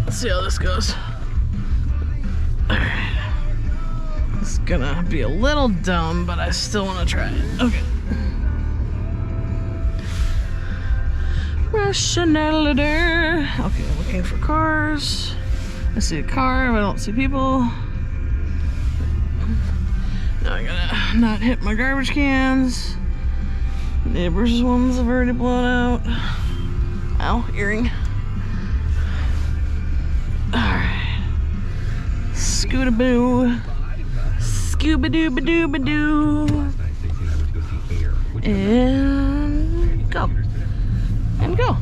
Let's see how this goes. Alright. It's gonna be a little dumb, but I still want to try it. Okay. Rationality. Okay, looking for cars. I see a car, but I don't see people. Now I gotta not hit my garbage cans. Neighbors' ones have already blown out. Ow, earring. Alright. Scootaboo. Scooba-dooba-dooba-doo. And go. And go.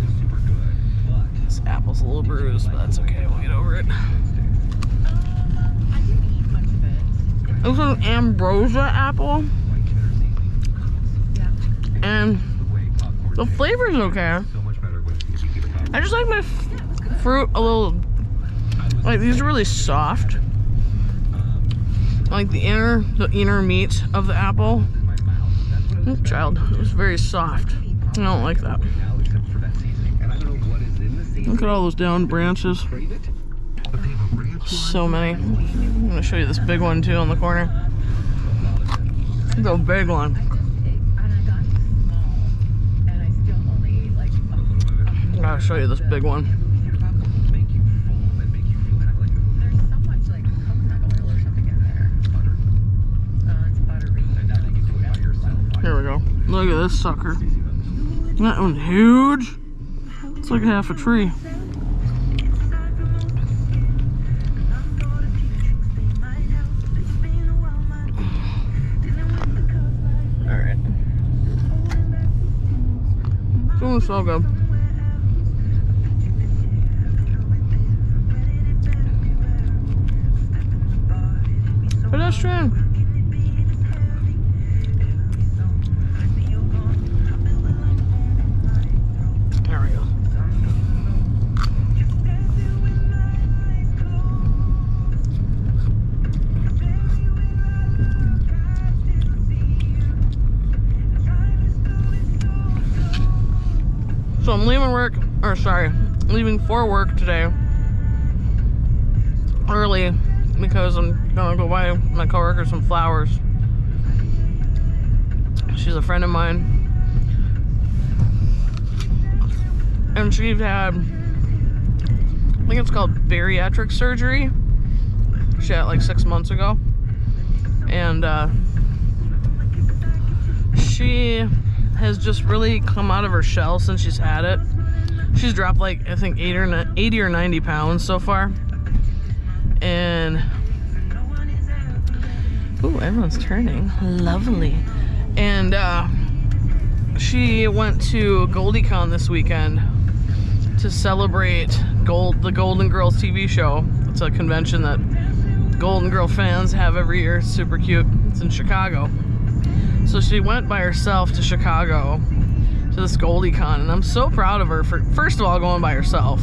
This apple's a little bruised, but that's okay. We'll get over it. This is an ambrosia apple. And the flavor's okay. I just like my fruit a little, like these are really soft. Like the inner meat of the apple. Oh, child, it was very soft. I don't like that. Look at all those down branches. So many. I'm gonna show you this big one too on the corner. The big one. I'll show you this big one. Here we go. Look at this sucker. That one's huge. It's like half a tree. Alright. Doing so good. Pedestrian. There we go. So I'm leaving work, or sorry, leaving for work today early because I'm gonna go buy my coworker some flowers. She's a friend of mine, and she had, I think it's called bariatric surgery. She had it like 6 months ago, and she has just really come out of her shell since she's had it. She's dropped like, I think 80 or 90 pounds so far. And ooh, everyone's turning. Lovely. And she went to GoldieCon this weekend to celebrate the Golden Girls TV show. It's a convention that Golden Girl fans have every year. It's super cute. It's in Chicago. So she went by herself to Chicago to this GoldieCon, and I'm so proud of her for, first of all, going by herself.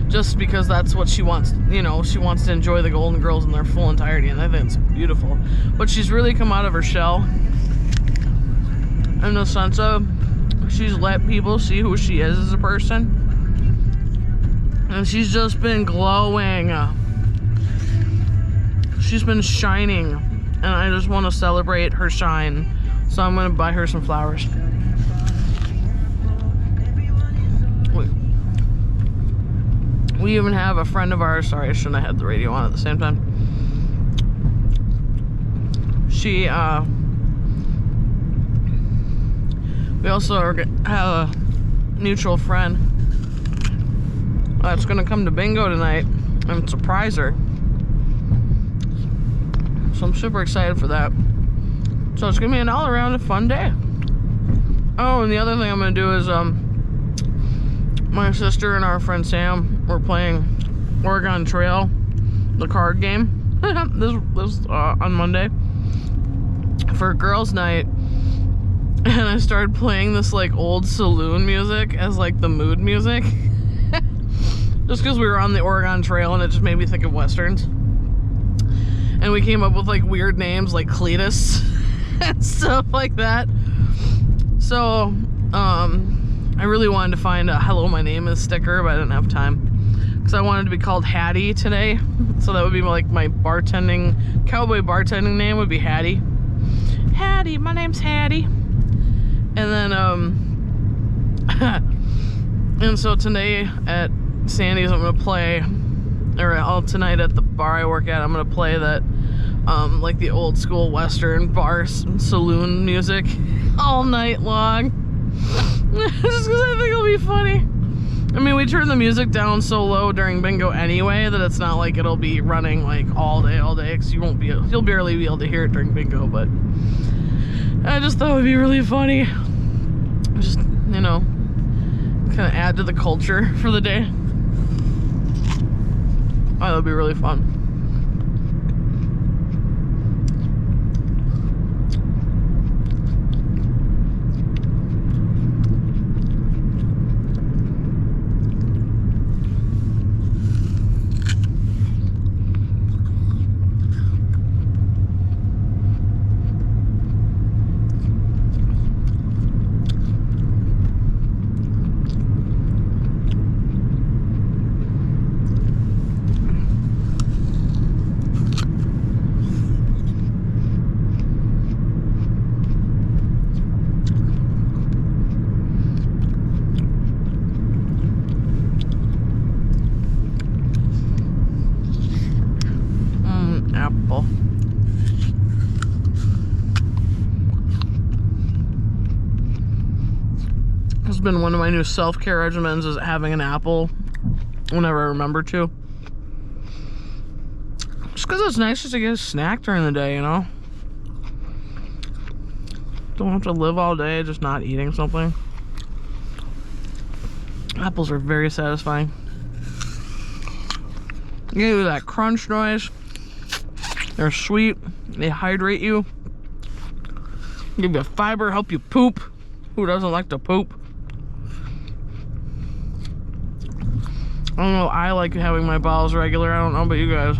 Just because that's what she wants, you know, she wants to enjoy the Golden Girls in their full entirety, and I think it's beautiful. But she's really come out of her shell in the sense of she's let people see who she is as a person. And she's just been glowing. She's been shining. And I just want to celebrate her shine. So I'm going to buy her some flowers. We even have a friend of ours. Sorry, I shouldn't have had the radio on at the same time. We also have a mutual friend that's going to come to bingo tonight and surprise her. So I'm super excited for that. So it's gonna be an all-around fun day. Oh, and the other thing I'm gonna do is my sister and our friend Sam were playing Oregon Trail, the card game, this on Monday for girls' night, and I started playing this like old saloon music as like the mood music, just because we were on the Oregon Trail and it just made me think of westerns. And we came up with like weird names like Cletus and stuff like that. So I really wanted to find a "Hello, my name is" sticker, but I didn't have time. because I wanted to be called Hattie today. So that would be like my cowboy bartending name would be Hattie. Hattie, my name's Hattie. And then, and so today at Sandy's, I'm gonna play, or tonight at the bar I work at, I'm gonna play that, like the old school Western bar saloon music all night long. Just because I think it'll be funny. I mean, we turn the music down so low during bingo anyway that it's not like it'll be running like all day, because you'll barely be able to hear it during bingo, but I just thought it would be really funny. Just, you know, kind of add to the culture for the day. Oh, that would be really fun. Apple. It's been one of my new self-care regimens is having an apple whenever I remember to. Just because it's nice just to get a snack during the day, you know? Don't have to live all day just not eating something. Apples are very satisfying. They give you that crunch noise. They're sweet. They hydrate you. Give you fiber, help you poop. Who doesn't like to poop? I don't know. I like having my bowels regular. I don't know about you guys.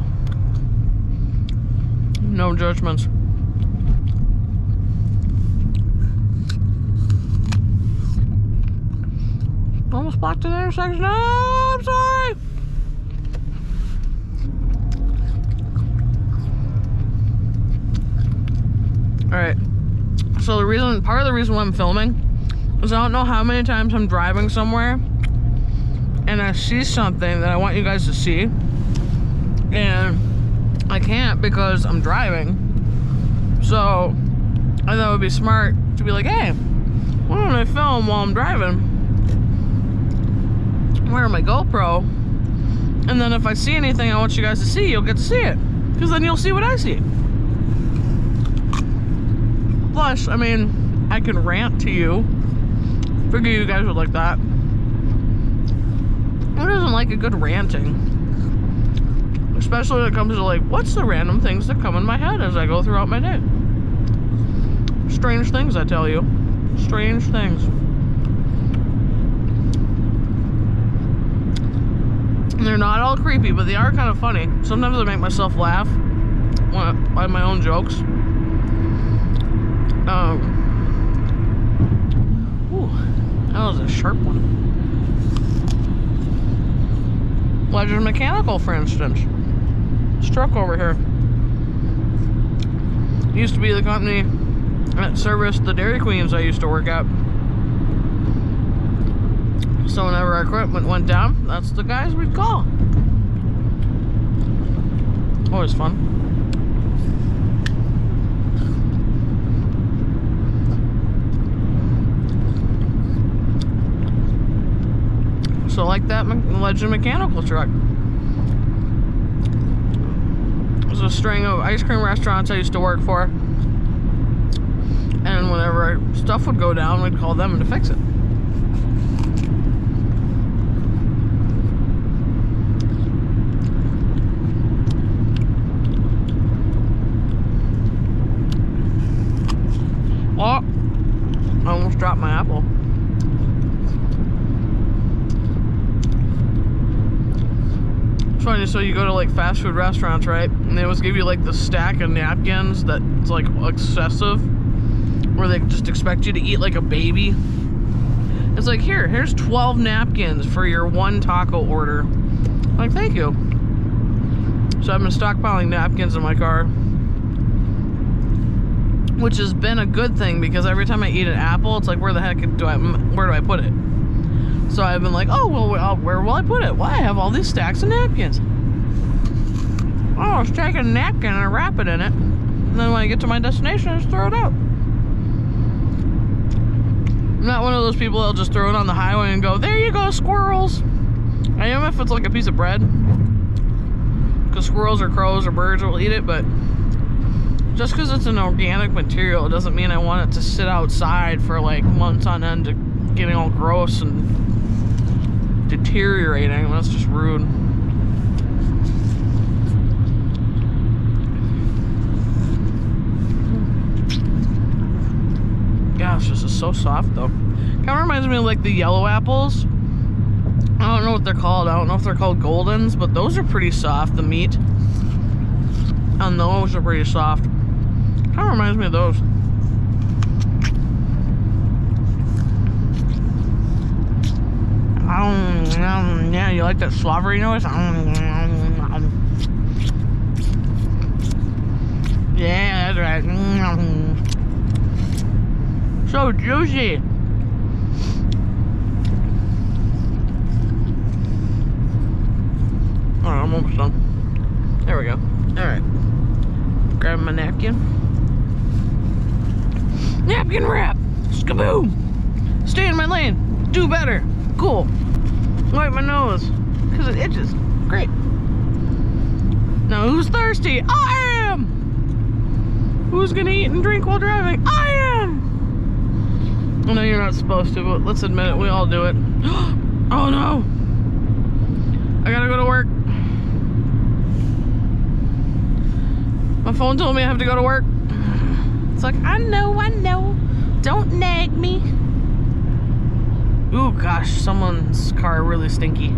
No judgments. Almost blocked an intersection. No, I'm sorry. Alright, so part of the reason why I'm filming is I don't know how many times I'm driving somewhere and I see something that I want you guys to see and I can't because I'm driving. So I thought it would be smart to be like, hey, why don't I film while I'm driving? Wear my GoPro, and then if I see anything I want you guys to see, you'll get to see it, because then you'll see what I see. Plus, I mean, I can rant to you. Figure you guys would like that. Who doesn't like a good ranting? Especially when it comes to like, what's the random things that come in my head as I go throughout my day? Strange things, I tell you. Strange things. And they're not all creepy, but they are kind of funny. Sometimes I make myself laugh by my own jokes. Ooh, that was a sharp one. Legend Mechanical, for instance. This truck over here used to be the company that serviced the Dairy Queens I used to work at. So whenever our equipment went down, that's the guys we'd call. Always fun. So like that Legend Mechanical truck. There's a string of ice cream restaurants I used to work for. And whenever our stuff would go down, we'd call them in to fix it. Oh, I almost dropped my apple. It's funny, so you go to like fast food restaurants, right? And they always give you like the stack of napkins that's like excessive, where they just expect you to eat like a baby. It's like, here's 12 napkins for your one taco order. Like, thank you. So I've been stockpiling napkins in my car, which has been a good thing because every time I eat an apple, it's like, where the heck where do I put it? So I've been like, oh, well, where will I put it? Well, I have all these stacks of napkins. Oh, let's take a napkin and wrap it in it. And then when I get to my destination, I just throw it out. I'm not one of those people that'll just throw it on the highway and go, there you go, squirrels. I am if it's like a piece of bread. Because squirrels or crows or birds will eat it, but just because it's an organic material, it doesn't mean I want it to sit outside for like months on end, to getting all gross and deteriorating. That's just rude. Gosh, this is so soft though. Kind of reminds me of like the yellow apples. I don't know what they're called. I don't know if they're called Goldens, but those are pretty soft. The meat on those are pretty soft. Kind of reminds me of those. Yeah, you like that slobbery noise? Yeah, that's right. So juicy. Alright, I'm almost done. There we go. Alright. Grab my napkin. Napkin wrap! Skaboom! Stay in my lane. Do better. Cool. Wipe my nose. Because it itches. Great. Now who's thirsty? I am! Who's gonna eat and drink while driving? I am! I know you're not supposed to, but let's admit it. We all do it. Oh no! I gotta go to work. My phone told me I have to go to work. It's like, I know. Don't nag me. Ooh, gosh, someone's car really stinky.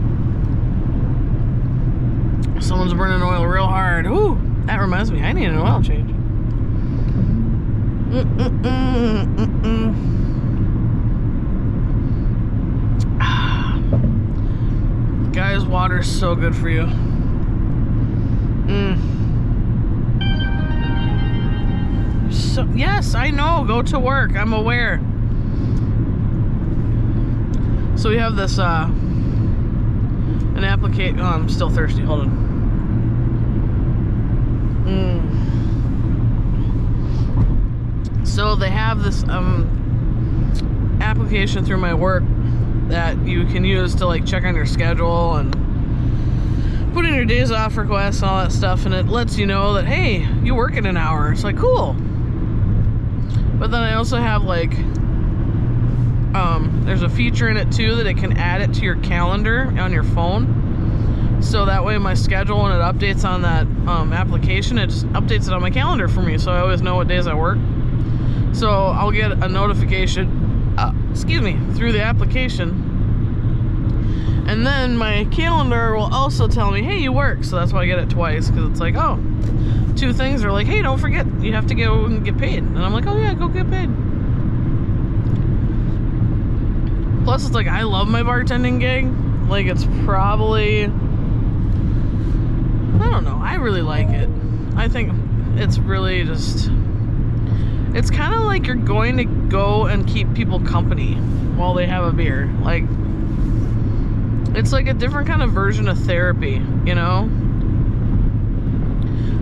Someone's burning oil real hard. Ooh, that reminds me, I need an oil change. Guys, water's so good for you. So, yes, I know. Go to work. I'm aware. So we have this, an application. Oh, I'm still thirsty. Hold on. So they have this, application through my work that you can use to like check on your schedule and put in your days off requests and all that stuff, and it lets you know that, hey, you work in an hour. It's like, cool. But then I also have like, there's a feature in it too that it can add it to your calendar on your phone. So that way my schedule, when it updates on that application, it just updates it on my calendar for me, so I always know what days I work. So I'll get a notification, through the application. And then my calendar will also tell me, hey, you work. So that's why I get it twice, because it's like, oh, two things are like, hey, don't forget, you have to go and get paid. And I'm like, oh yeah, go get paid. Plus, it's like, I love my bartending gig. Like, it's probably, I don't know, I really like it. I think it's really just, it's kind of like you're going to go and keep people company while they have a beer. Like, it's like a different kind of version of therapy, you know?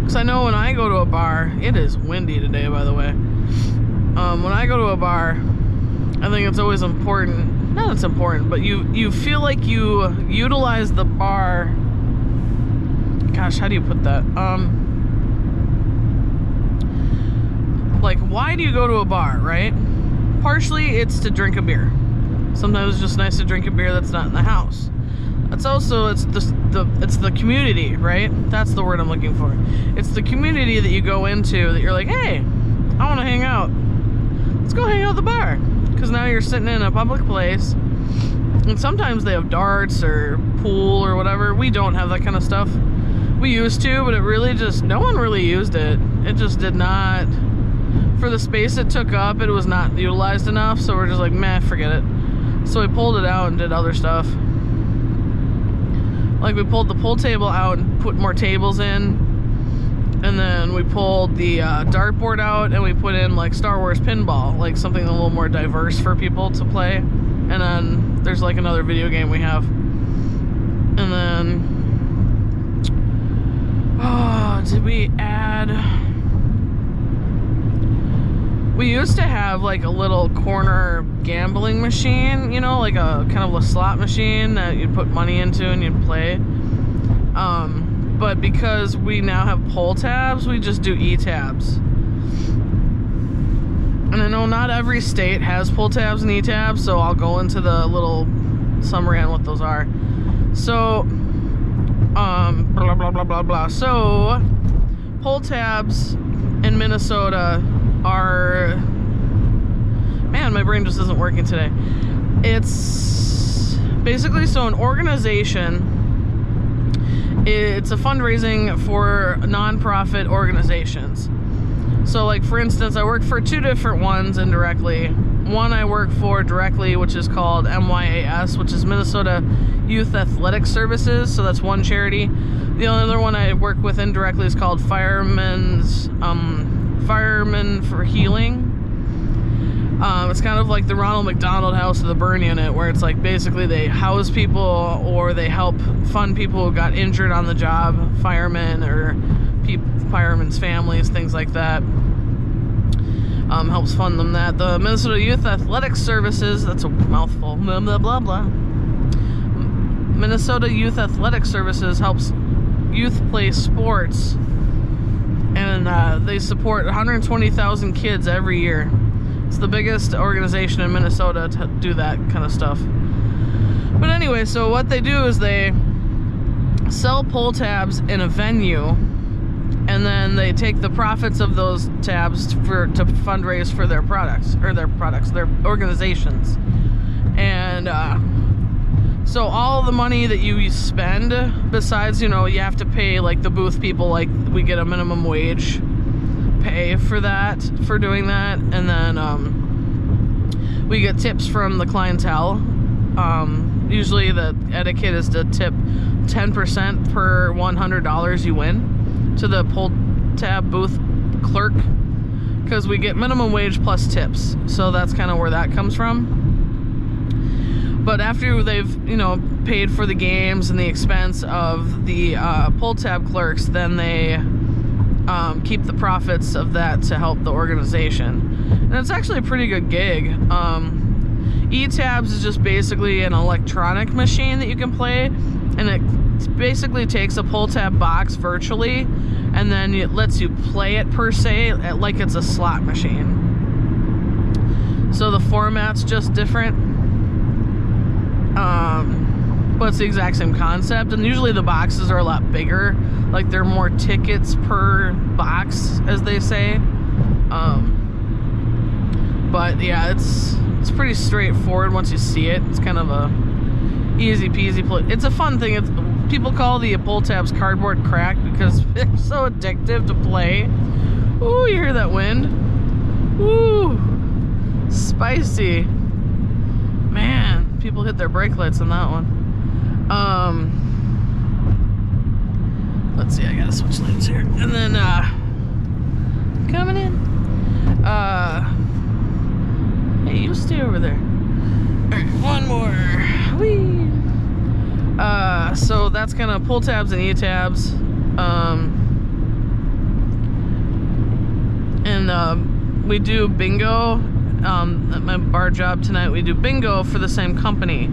Because I know when I go to a bar, it is windy today, by the way. When I go to a bar, I think it's always important, not it's important, but you feel like you utilize the bar. Gosh, how do you put that? Like, why do you go to a bar, right? Partially, it's to drink a beer. Sometimes it's just nice to drink a beer that's not in the house. It's also, it's the community, right? That's the word I'm looking for. It's the community that you go into that you're like, hey, I want to hang out. Let's go hang out at the bar. Because now you're sitting in a public place. And sometimes they have darts or pool or whatever. We don't have that kind of stuff. We used to, but it really just, no one really used it. It just did not, for the space it took up, it was not utilized enough. So we're just like, meh, forget it. So we pulled it out and did other stuff. Like we pulled the pool table out and put more tables in. And then we pulled the dartboard out and we put in like Star Wars pinball, like something a little more diverse for people to play. And then there's like another video game we have. And then, oh, did we add? We used to have like a little corner gambling machine, you know, like a kind of a slot machine that you'd put money into and you'd play. But because we now have pull tabs, we just do E-tabs. And I know not every state has pull tabs and E-tabs, so I'll go into the little summary on what those are. So, blah, blah, blah, blah, blah. So, pull tabs in Minnesota are... Man, my brain just isn't working today. It's basically, so an organization... It's a fundraising for nonprofit organizations. So like for instance, I work for 2 different ones indirectly. One I work for directly, which is called MYAS, which is Minnesota Youth Athletic Services. So that's one charity. The other one I work with indirectly is called Firemen for Healing. It's kind of like the Ronald McDonald House of the Burn Unit, where it's like basically they house people or they help fund people who got injured on the job, firemen or firemen's families, things like that. Helps fund them that. The Minnesota Youth Athletic Services, that's a mouthful, blah, blah, blah, blah. Minnesota Youth Athletic Services helps youth play sports, and they support 120,000 kids every year. It's the biggest organization in Minnesota to do that kind of stuff. But anyway, so what they do is they sell pull tabs in a venue, and then they take the profits of those tabs to fundraise for their their organizations. And so all the money that you spend, besides, you know, you have to pay like the booth people, like we get a minimum wage pay for that, for doing that, and then we get tips from the clientele. Usually the etiquette is to tip 10% per $100 you win to the pull tab booth clerk, because we get minimum wage plus tips, so that's kind of where that comes from. But after they've, you know, paid for the games and the expense of the pull tab clerks, then they keep the profits of that to help the organization. And it's actually a pretty good gig. E-tabs is just basically an electronic machine that you can play, and it basically takes a pull tab box virtually and then it lets you play it per se, like it's a slot machine. So the format's just different, but it's the exact same concept. And usually the boxes are a lot bigger, like they're more tickets per box, as they say. But yeah, it's pretty straightforward once you see it. It's kind of a easy peasy play. It's a fun thing. People call the pull tabs cardboard crack because they're so addictive to play. Ooh, you hear that wind? Ooh, spicy. Man, people hit their brake lights on that one. Let's see, I gotta switch lanes here. And then, coming in. Hey, you stay over there. Alright, one more. Whee! So that's kind of pull tabs and E-tabs. We do bingo. At my bar job tonight, we do bingo for the same company.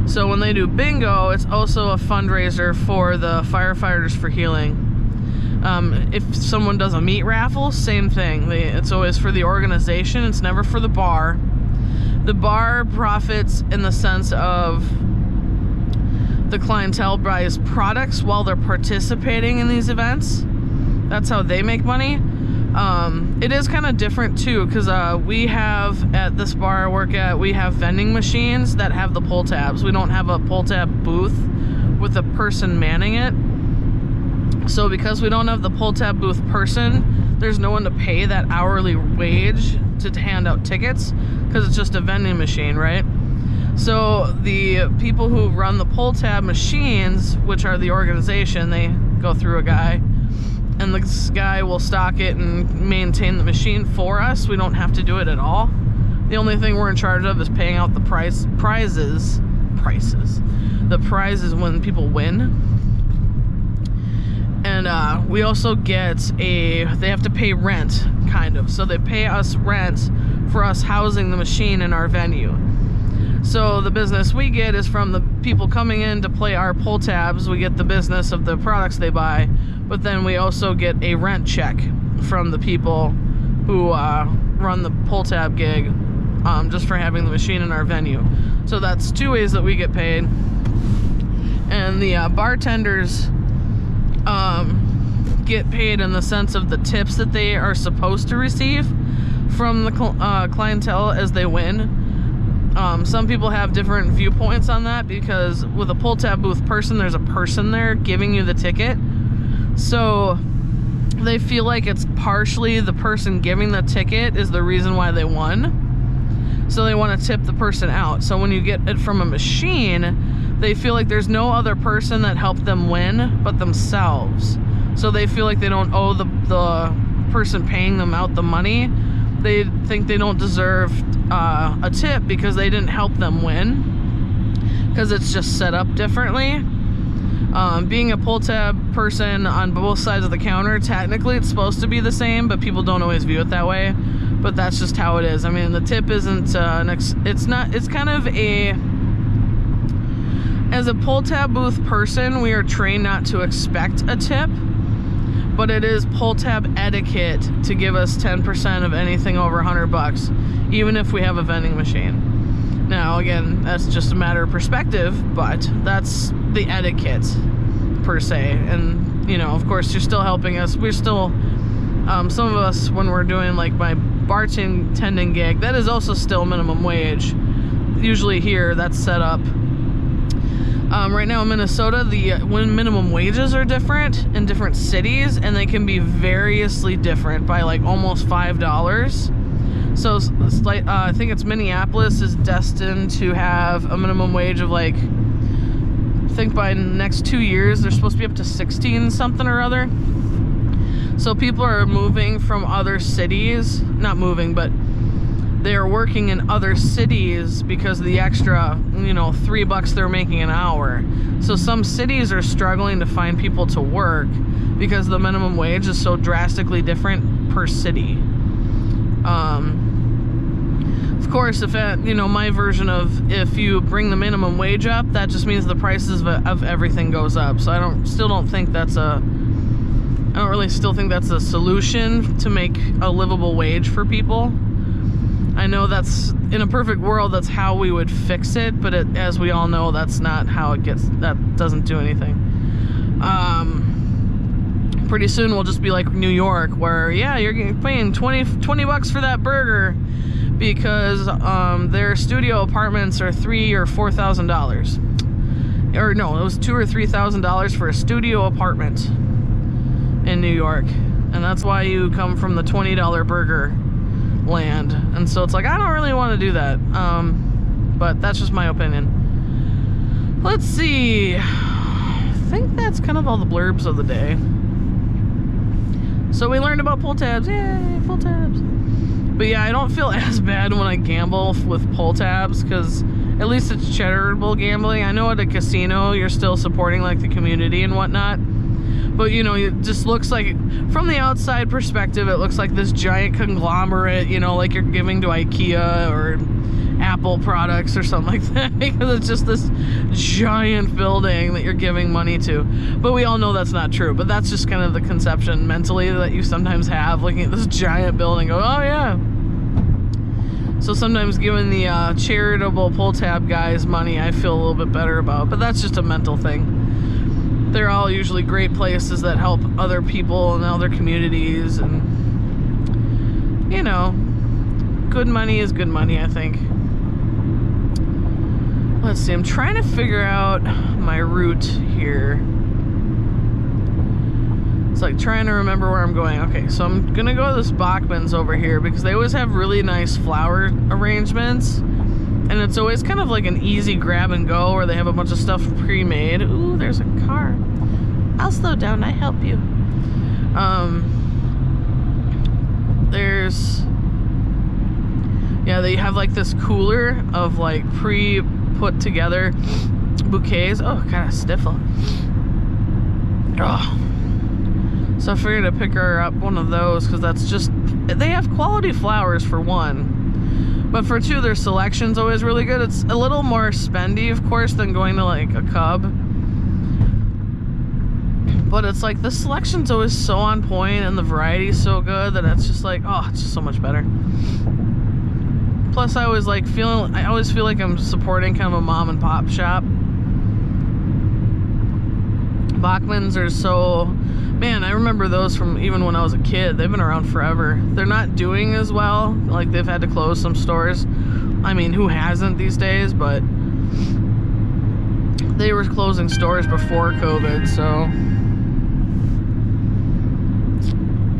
So when they do bingo, it's also a fundraiser for the Firefighters for Healing. If someone does a meat raffle, same thing. It's always for the organization. It's never for the bar. The bar profits in the sense of the clientele buys products while they're participating in these events. That's how they make money. It is kind of different too, because we have, at this bar I work at, we have vending machines that have the pull tabs. We don't have a pull tab booth with a person manning it. So because we don't have the pull tab booth person, there's no one to pay that hourly wage to hand out tickets, because it's just a vending machine, right? So the people who run the pull tab machines, which are the organization, they go through a guy, and this guy will stock it and maintain the machine for us. We don't have to do it at all. The only thing we're in charge of is paying out the prizes. The prizes when people win. And we also get they have to pay rent, kind of. So they pay us rent for us housing the machine in our venue. So the business we get is from the people coming in to play our pull tabs. We get the business of the products they buy, but then we also get a rent check from the people who run the pull tab gig, just for having the machine in our venue. So that's two ways that we get paid. And the bartenders get paid in the sense of the tips that they are supposed to receive from the clientele as they win. Some people have different viewpoints on that, because with a pull tab booth person, there's a person there giving you the ticket. So they feel like it's partially the person giving the ticket is the reason why they won. So they want to tip the person out. So when you get it from a machine, they feel like there's no other person that helped them win but themselves. So they feel like they don't owe the person paying them out the money. They think they don't deserve a tip because they didn't help them win, because it's just set up differently. Being a pull tab person on both sides of the counter, technically it's supposed to be the same, but people don't always view it that way. But that's just how it is. I mean, the tip isn't it's kind of a, as a pull tab booth person, we are trained not to expect a tip, but it is pull tab etiquette to give us 10% of anything over $100, even if we have a vending machine. Now, again, that's just a matter of perspective, but that's the etiquette per se. And, you know, of course, you're still helping us. We're still, some of us, when we're doing like my bartending gig, that is also still minimum wage. Usually here, that's set up. Right now in Minnesota, when minimum wages are different in different cities, and they can be variously different by like almost $5. So it's like, I think it's Minneapolis is destined to have a minimum wage of like, I think by the next 2 years, they're supposed to be up to 16 something or other. So people are moving from other cities, not moving, but they are working in other cities because of the extra, you know, $3 they're making an hour. So some cities are struggling to find people to work because the minimum wage is so drastically different per city. Of course, if you know, my version of, if you bring the minimum wage up, that just means the prices of everything goes up. So I don't think that's a solution to make a livable wage for people. I know that's, in a perfect world, that's how we would fix it, but as we all know, that's not how it gets, that doesn't do anything. Pretty soon we'll just be like New York, where, yeah, you're paying $20 for that burger because their studio apartments are $3,000 or $4,000. Or no, it was $2,000 or $3,000 for a studio apartment in New York. And that's why you come from the $20 burger land. And so it's like, I don't really want to do that, but that's just my opinion. Let's see, I think that's kind of all the blurbs of the day. So we learned about pull tabs. Yay, pull tabs. But yeah, I don't feel as bad when I gamble with pull tabs, because at least it's charitable gambling. I know at a casino you're still supporting like the community and whatnot, but you know, it just looks like, from the outside perspective, it looks like this giant conglomerate, you know, like you're giving to IKEA or Apple products or something like that, because it's just this giant building that you're giving money to. But we all know that's not true, but that's just kind of the conception mentally that you sometimes have looking at this giant building, go, oh yeah. So sometimes giving the charitable pull tab guys money, I feel a little bit better about, but that's just a mental thing. They're all usually great places that help other people and other communities, and you know, good money is good money, I think. Let's see, I'm trying to figure out my route here. It's like trying to remember where I'm going. Okay, so I'm gonna go to this Bachmans over here because they always have really nice flower arrangements. And it's always kind of like an easy grab and go where they have a bunch of stuff pre-made. Ooh, there's a car. I'll slow down, I help you. Yeah, they have like this cooler of like pre-put together bouquets. Oh, kind of sniffle. Oh. So I figured to pick her up one of those because that's just, they have quality flowers for one. But for two, their selection's always really good. It's a little more spendy, of course, than going to like a Cub. But it's like the selection's always so on point and the variety's so good that it's just like, oh, it's just so much better. Plus, I always feel like I'm supporting kind of a mom and pop shop. Bachmans are so, man, I remember those from even when I was a kid. They've been around forever. They're not doing as well. Like, they've had to close some stores. I mean, who hasn't these days? But they were closing stores before COVID, so,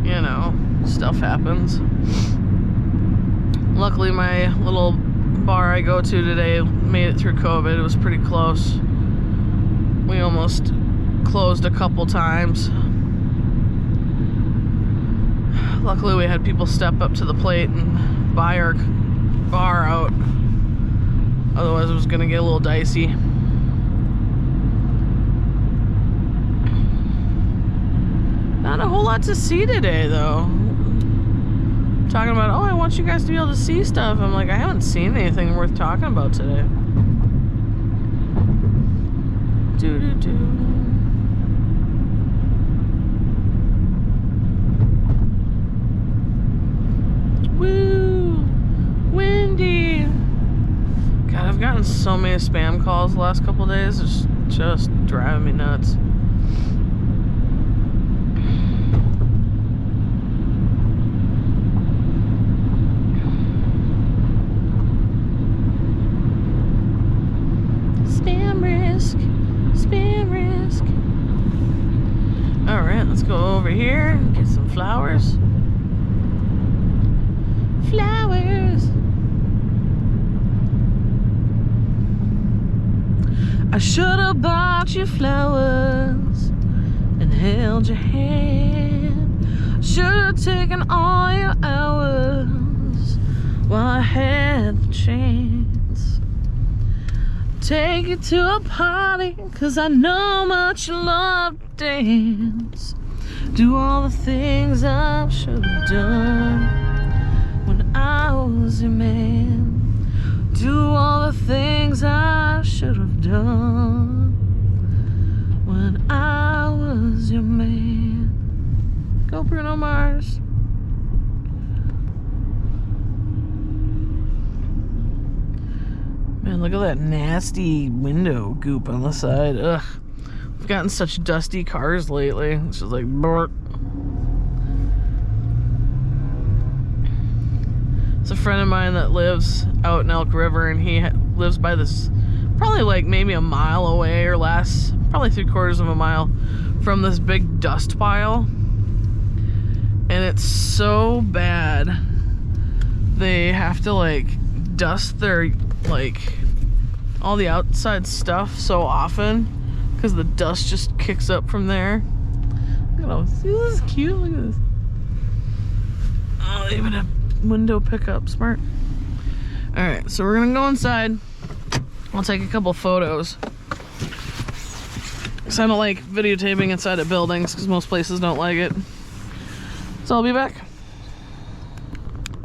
you know, stuff happens. Luckily, my little bar I go to today made it through COVID. It was pretty close. We almost closed a couple times. Luckily, we had people step up to the plate and buy our bar out. Otherwise, it was gonna get a little dicey. Not a whole lot to see today, though. Talking about, oh, I want you guys to be able to see stuff. I'm like, I haven't seen anything worth talking about today. Woo! Windy! God, I've gotten so many spam calls the last couple days. It's just driving me nuts. Spam risk. Alright, let's go over here and get some flowers. Flowers. I should have bought you flowers and held your hand. Should have taken all your hours while I had the chance. Take you to a party, cause I know much you love to dance. Do all the things I should have done when I was your man. Do all the things I should have done when I was your man. Go Bruno Mars. Man, look at that nasty window goop on the side. Ugh. We've gotten such dusty cars lately. It's just like, brr. It's a friend of mine that lives out in Elk River, and he lives by this, probably like maybe a mile away or less, probably 3/4 of a mile from this big dust pile. And it's so bad. They have to like dust their like all the outside stuff so often because the dust just kicks up from there. Look at this. See, this is cute. Look at this. Oh, they even have window pickup. Smart. Alright, so we're gonna go inside. I'll take a couple photos because I don't like videotaping inside of buildings because most places don't like it. So I'll be back.